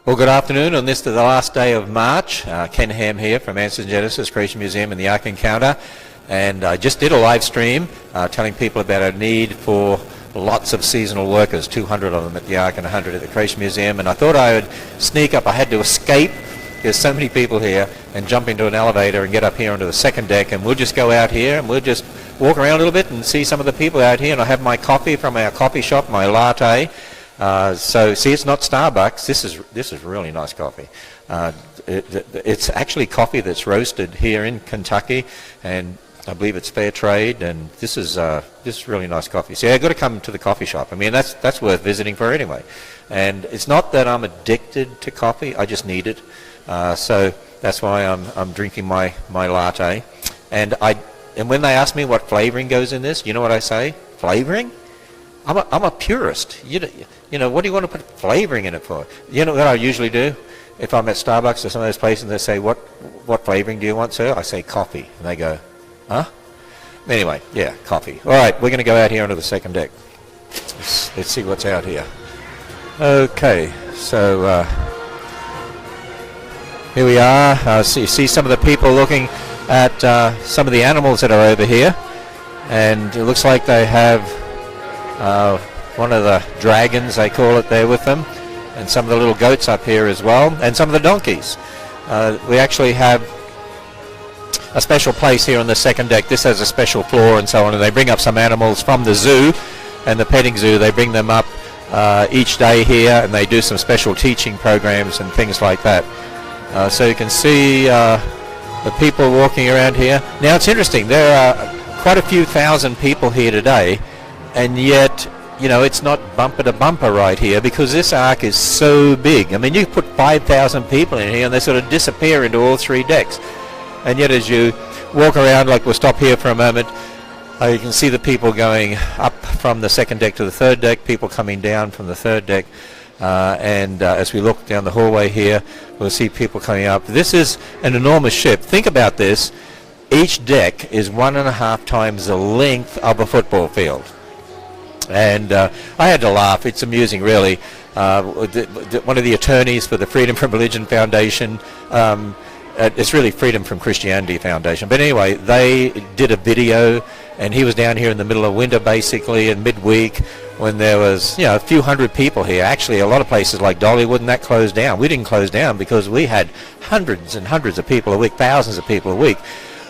Well, good afternoon. On this, the last day of March, Ken Ham here from Answers in Genesis, Creation Museum and the Ark Encounter. And I just did a live stream telling people about our need for lots of seasonal workers, 200 of them at the Ark and 100 at the Creation Museum. And I thought I would sneak up. I had to escape. There's so many people here, and jump into an elevator and get up here onto the second deck. And we'll just go out here and we'll just walk around a little bit and see some of the people out here. And I have my coffee from our coffee shop, my latte. So see, it's not Starbucks. This is really nice coffee. It's actually coffee that's roasted here in Kentucky, and I believe it's fair trade. And this is really nice coffee. So yeah, I've got to come to the coffee shop. I mean, that's worth visiting for anyway. And it's not that I'm addicted to coffee. I just need it. So that's why I'm drinking my latte. And when they ask me what flavoring goes in this, you know what I say? Flavoring? I'm a purist. You know, what do you want to put flavoring in it for? You know what I usually do? If I'm at Starbucks or some of those places and they say, what flavoring do you want, sir? I say coffee. And they go, huh? Anyway, yeah, coffee. All right, we're going to go out here onto the second deck. Let's see what's out here. Okay, so here we are. So you see some of the people looking at some of the animals that are over here. And it looks like they have one of the dragons, they call it, there with them, and some of the little goats up here as well, and some of the donkeys. We actually have a special place here on the second deck. This has a special floor and so on, and they bring up some animals from the zoo and the petting zoo. They bring them up each day here, and they do some special teaching programs and things like that. So you can see the people walking around here. Now it's interesting, there are quite a few thousand people here today, and yet, you know, it's not bumper to bumper right here because this ark is so big. I mean, you put 5,000 people in here and they sort of disappear into all three decks. And yet as you walk around, like we'll stop here for a moment, you can see the people going up from the second deck to the third deck, people coming down from the third deck. And as we look down the hallway here, we'll see people coming up. This is an enormous ship. Think about this. Each deck is 1.5 times the length of a football field. And I had to laugh. It's amusing, really. One of the attorneys for the Freedom from Religion Foundation, it's really Freedom from Christianity Foundation, but anyway, they did a video, and he was down here in the middle of winter, basically, in midweek, when there was, you know, a few hundred people here. Actually, a lot of places like Dollywood and that closed down. We didn't close down because we had hundreds and hundreds of people a week, thousands of people a week.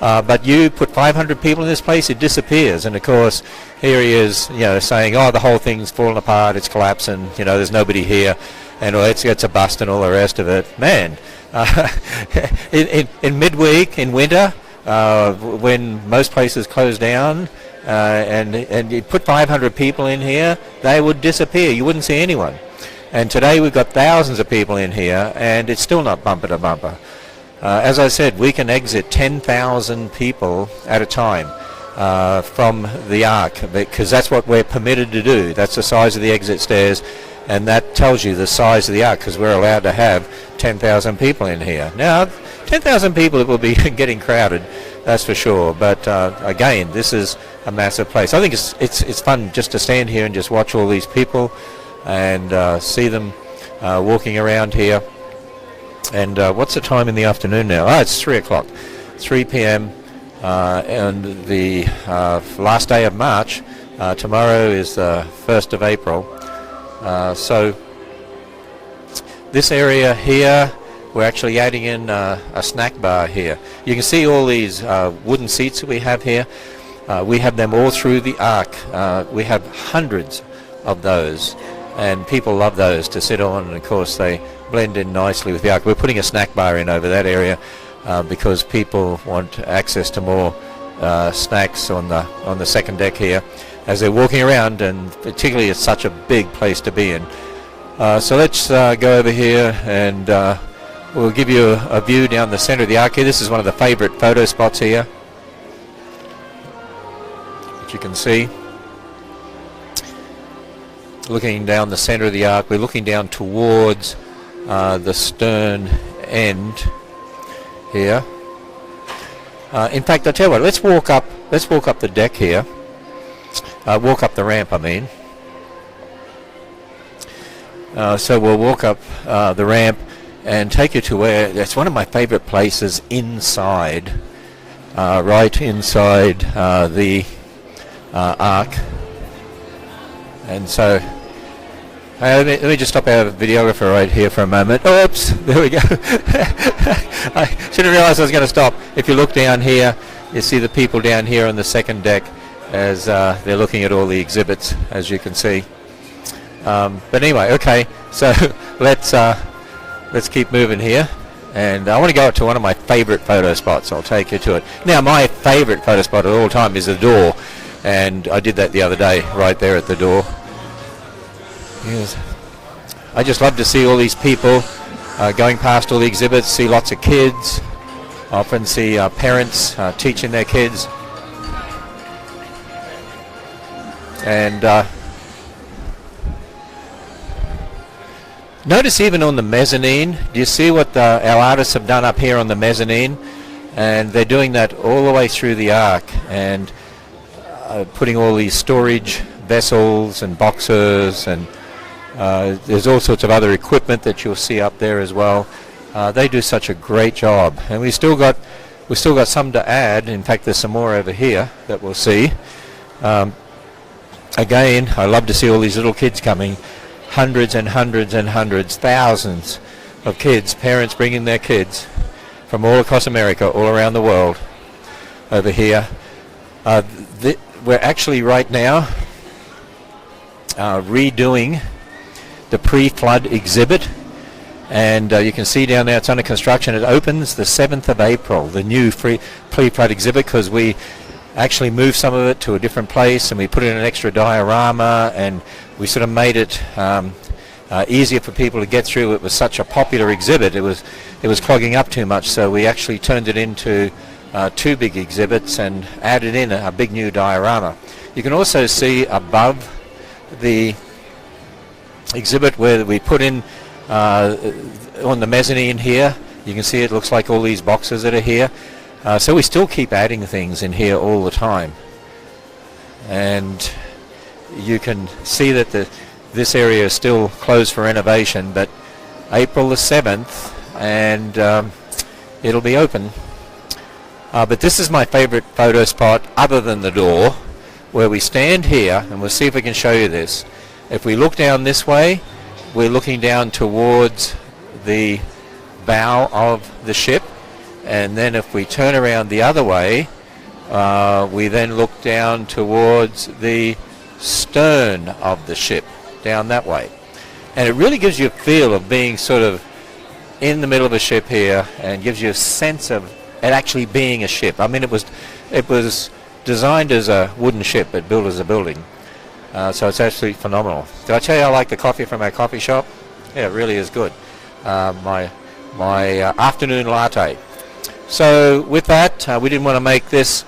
But you put 500 people in this place, it disappears. And of course, here he is, you know, saying, "Oh, the whole thing's falling apart, it's collapsing. You know, there's nobody here, and it's a bust and all the rest of it." Man, in midweek in winter, when most places close down, and you put 500 people in here, they would disappear. You wouldn't see anyone. And today we've got thousands of people in here, and it's still not bumper to bumper. As I said, we can exit 10,000 people at a time from the Ark, because that's what we're permitted to do. That's the size of the exit stairs, and that tells you the size of the Ark, because we're allowed to have 10,000 people in here. Now, 10,000 people, it will be getting crowded, that's for sure. But again, this is a massive place. I think it's fun just to stand here and just watch all these people and see them walking around here. And what's the time in the afternoon now? Oh, it's 3 o'clock, 3 p.m. And the last day of March. Tomorrow is the 1st of April. So this area here, we're actually adding in a snack bar here. You can see all these wooden seats that we have here. We have them all through the Ark. We have hundreds of those, and people love those to sit on, and of course they blend in nicely with the Ark. We're putting a snack bar in over that area because people want access to more snacks on the second deck here as they're walking around, and particularly it's such a big place to be in. So let's go over here, and we'll give you a view down the center of the Ark here. This is one of the favorite photo spots here, which you can see. Looking down the center of the Ark, we're looking down towards the stern end here. In fact, I'll tell you what, let's walk up the deck here. Walk up the ramp, I mean. So we'll walk up the ramp and take you to where it's one of my favorite places inside, right inside the Ark. And so let me just stop our videographer right here for a moment. Oops, there we go. I should have realized I was going to stop. If you look down here, you see the people down here on the second deck as they're looking at all the exhibits, as you can see. But anyway, okay, so let's keep moving here. And I want to go up to one of my favorite photo spots. I'll take you to it. Now, my favorite photo spot of all time is the door. And I did that the other day, right there at the door. Yes. I just love to see all these people going past all the exhibits, see lots of kids. Often see parents teaching their kids. And notice even on the mezzanine, do you see what our artists have done up here on the mezzanine? And they're doing that all the way through the Ark, and putting all these storage vessels and boxes, and there's all sorts of other equipment that you'll see up there as well. They do such a great job, and we still got some to add. In fact, there's some more over here that we'll see. Again, I love to see all these little kids coming, hundreds and hundreds and hundreds, thousands of kids, parents bringing their kids from all across America, all around the world, over here. We're actually right now redoing the pre-flood exhibit, and you can see down there it's under construction. It opens the 7th of April, the new pre-flood exhibit, because we actually moved some of it to a different place and we put in an extra diorama, and we sort of made it easier for people to get through. It was such a popular exhibit, it was clogging up too much, so we actually turned it into 2 big exhibits and added in a big new diorama. You can also see above the exhibit where we put in on the mezzanine here, you can see it looks like all these boxes that are here. So we still keep adding things in here all the time. And you can see that this area is still closed for renovation, but April the 7th, and it'll be open. But this is my favorite photo spot other than the door, where we stand here, and we'll see if we can show you this. If we look down this way, we're looking down towards the bow of the ship, and then if we turn around the other way, we then look down towards the stern of the ship, down that way. And it really gives you a feel of being sort of in the middle of a ship here, and gives you a sense of it actually being a ship. I mean, it was designed as a wooden ship, but built as a building. So it's absolutely phenomenal. Did I tell you I like the coffee from our coffee shop? Yeah, it really is good. My afternoon latte. So with that, we didn't want to make this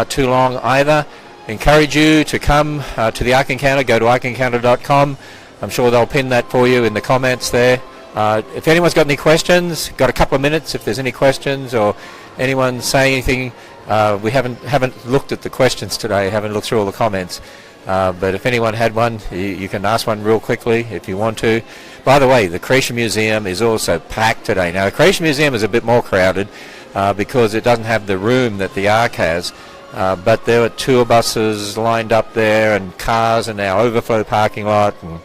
too long either. Encourage you to come to the Ark Encounter. Go to arkencounter.com. I'm sure they'll pin that for you in the comments there. If anyone's got any questions, got a couple of minutes if there's any questions, or anyone saying anything. We haven't looked at the questions today, haven't looked through all the comments. But if anyone had one, you can ask one real quickly if you want to. By the way, the Creation Museum is also packed today. Now, the Creation Museum is a bit more crowded because it doesn't have the room that the Ark has. But there were tour buses lined up there, and cars in our overflow parking lot. And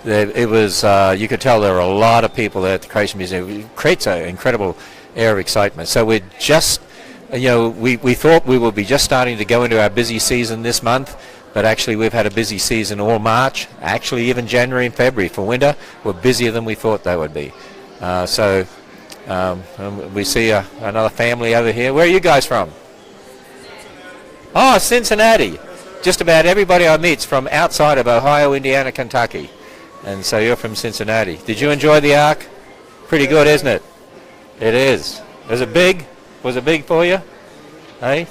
it was, you could tell there were a lot of people there at the Creation Museum. It creates an incredible air of excitement. So we're just, we thought we would be just starting to go into our busy season this month, but actually we've had a busy season all March. Actually, even January and February for winter were busier than we thought they would be. So we see another family over here. Where are you guys from? Oh, Cincinnati. Just about everybody I meet's from outside of Ohio, Indiana, Kentucky. And so you're from Cincinnati. Did you enjoy the Ark? Pretty good, isn't it? It is. Was it big? Was it big for you? Hey?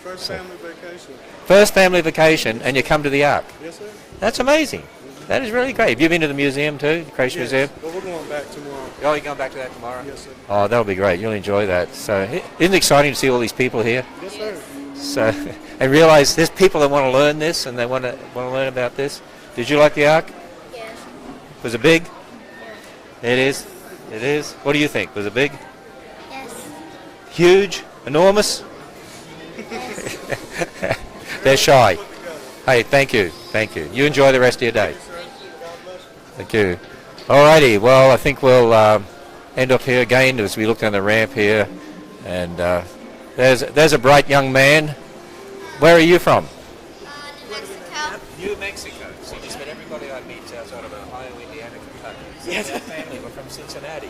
First family vacation. First family vacation, and you come to the Ark? Yes, sir. That's amazing. That is really great. Have you been to the museum too, the Creation Museum? But we're going back tomorrow. Oh, you're going back to that tomorrow? Yes, sir. Oh, that'll be great. You'll enjoy that. So, isn't it exciting to see all these people here? Yes, sir. So, and realize there's people that want to learn this and they want to learn about this. Did you like the Ark? Yes. Was it big? It is. It is. What do you think? Was it big? Yes. Huge? Enormous? They're shy. Hey, thank you. Thank you. You enjoy the rest of your day. Thank you. Alrighty. Well, I think we'll end up here again as we look down the ramp here. And there's a bright young man. Where are you from? New Mexico. New Mexico. So just about everybody I meet outside of Ohio, Indiana, Kentucky. So yes. Our family were from Cincinnati.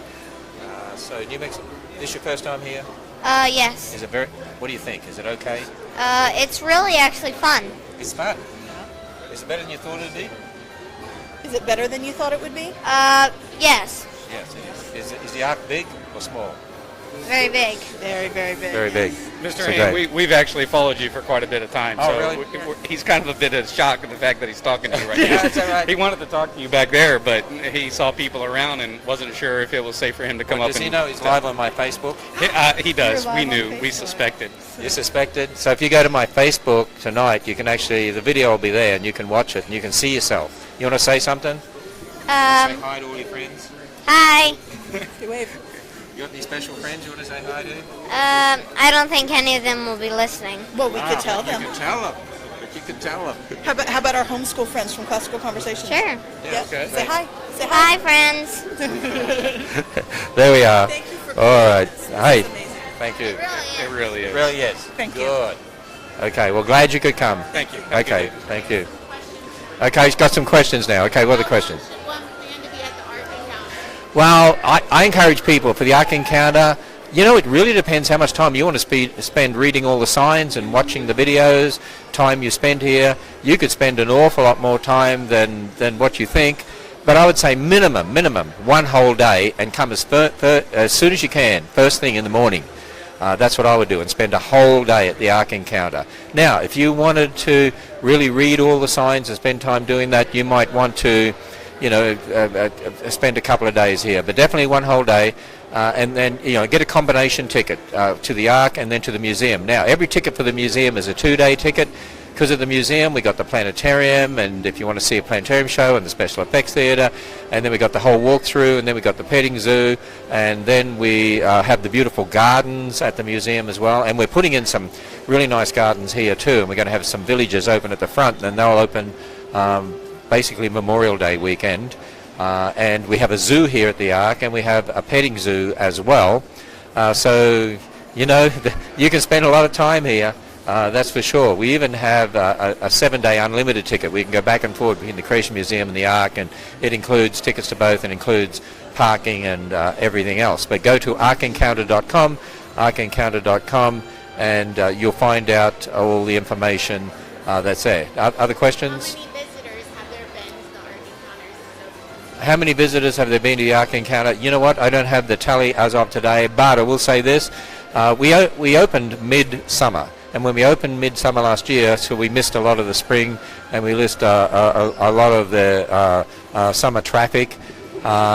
So New Mexico. This your first time here? Yes. Is it very? What do you think? Is it okay? It's really actually fun. It's fun. Is it better than you thought it'd be? Is it better than you thought it would be? Yes. Yes, it is. Is the Ark big or small? Very big. Very, very big. Very big. Mr. So Hand, we've actually followed you for quite a bit of time. Oh, so really? He's kind of a bit of shock at the fact that he's talking to you right now. Yeah, that's all right. He wanted to talk to you back there, but he saw people around and wasn't sure if it was safe for him to come up. Does and he know he's live on my Facebook? He does. You're We live on knew. We Facebook. suspected. You suspected? So if you go to my Facebook tonight, you can actually, the video will be there and you can watch it and you can see yourself. You want to say something? Say hi to all your friends. Hi. Wave. You got any special friends you want to say hi to? I don't think any of them will be listening. Well, we could tell them. You can tell them. But you can tell them. How about our homeschool friends from Classical Conversations? Sure. Yeah, okay. Say hi. Say hi. Hi, friends. There we are. Thank you for All right. This Hey, is amazing. thank you. It really is. Really is. Thank you. Good. Okay, well, glad you could come. Thank you. Okay, thank you. Okay, he's got some questions now. Okay, what are the questions? Well, I encourage people for the Ark Encounter. You know, it really depends how much time you want to spend reading all the signs and watching the videos, time you spend here. You could spend an awful lot more time than what you think. But I would say minimum, one whole day and come as soon as you can, first thing in the morning. That's what I would do and spend a whole day at the Ark Encounter. Now, if you wanted to really read all the signs and spend time doing that, you might want to spend a couple of days here, but definitely one whole day, and then get a combination ticket to the Ark and then to the museum. Now, every ticket for the museum is a 2-day ticket. Because of the museum, we got the planetarium, and if you want to see a planetarium show, and the special effects theatre, and then we got the whole walkthrough, and then we got the petting zoo, and then we have the beautiful gardens at the museum as well, and we're putting in some really nice gardens here too, and we're going to have some villages open at the front, and they'll open basically Memorial Day weekend, and we have a zoo here at the Ark, and we have a petting zoo as well. So you can spend a lot of time here. That's for sure. We even have a 7-day unlimited ticket. We can go back and forth between the Creation Museum and the Ark, and it includes tickets to both and includes parking and everything else. But go to arkencounter.com, arkencounter.com, and you'll find out all the information that's there. Other questions? How many visitors have there been to the Ark Encounter? You know what? I don't have the tally as of today, but I will say this. We opened mid-summer. And when we opened midsummer last year, so we missed a lot of the spring, and we missed a lot of the summer traffic.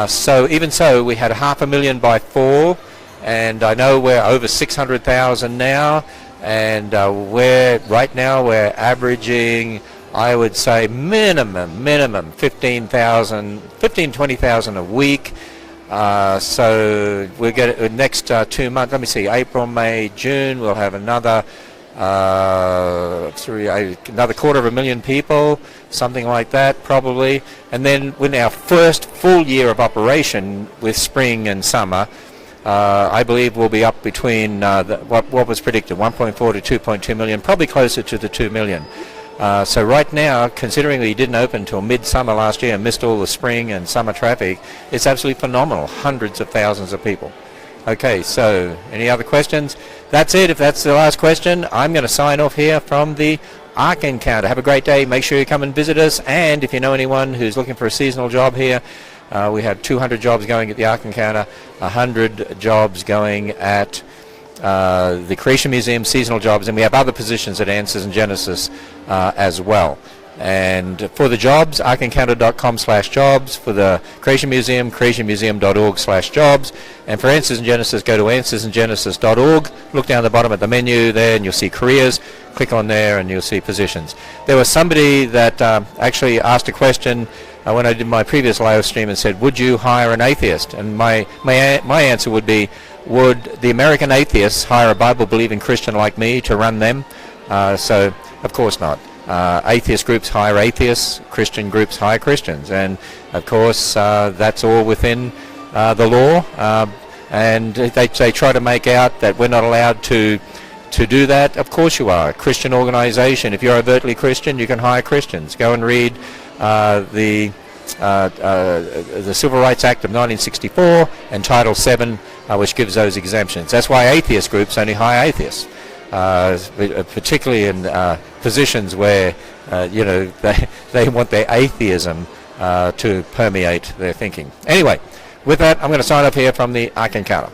So even so, we had 500,000 by fall, and I know we're over 600,000 now, and right now we're averaging, I would say, minimum 20,000 a week. So we'll get it next 2 months. Let me see, April, May, June. We'll have another 250,000 people, something like that, probably. And then in our first full year of operation with spring and summer, I believe we'll be up between what was predicted, 1.4 to 2.2 million, probably closer to the 2 million. So right now, considering we didn't open until midsummer last year and missed all the spring and summer traffic, it's absolutely phenomenal. Hundreds of thousands of people. Okay, so any other questions? That's it. If that's the last question, I'm going to sign off here from the Ark Encounter. Have a great day. Make sure you come and visit us. And if you know anyone who's looking for a seasonal job here, we have 200 jobs going at the Ark Encounter, 100 jobs going at the Creation Museum, seasonal jobs, and we have other positions at Answers in Genesis as well. And for the jobs, arkencounter.com/jobs. For the Creation Museum, creationmuseum.org/jobs. And for Answers in Genesis, go to answersingenesis.org. Look down the bottom at the menu there, and you'll see careers. Click on there, and you'll see positions. There was somebody that actually asked a question when I did my previous live stream and said, would you hire an atheist? And my answer would be, would the American atheists hire a Bible-believing Christian like me to run them? So, of course not. Atheist groups hire atheists, Christian groups hire Christians, and of course that's all within the law. And they try to make out that we're not allowed to do that. Of course you are. A Christian organization, if you're overtly Christian, you can hire Christians. Go and read the Civil Rights Act of 1964 and Title VII, which gives those exemptions. That's why atheist groups only hire atheists, particularly in positions where they want their atheism to permeate their thinking. Anyway, with that, I'm going to sign off here from the Ark Encounter.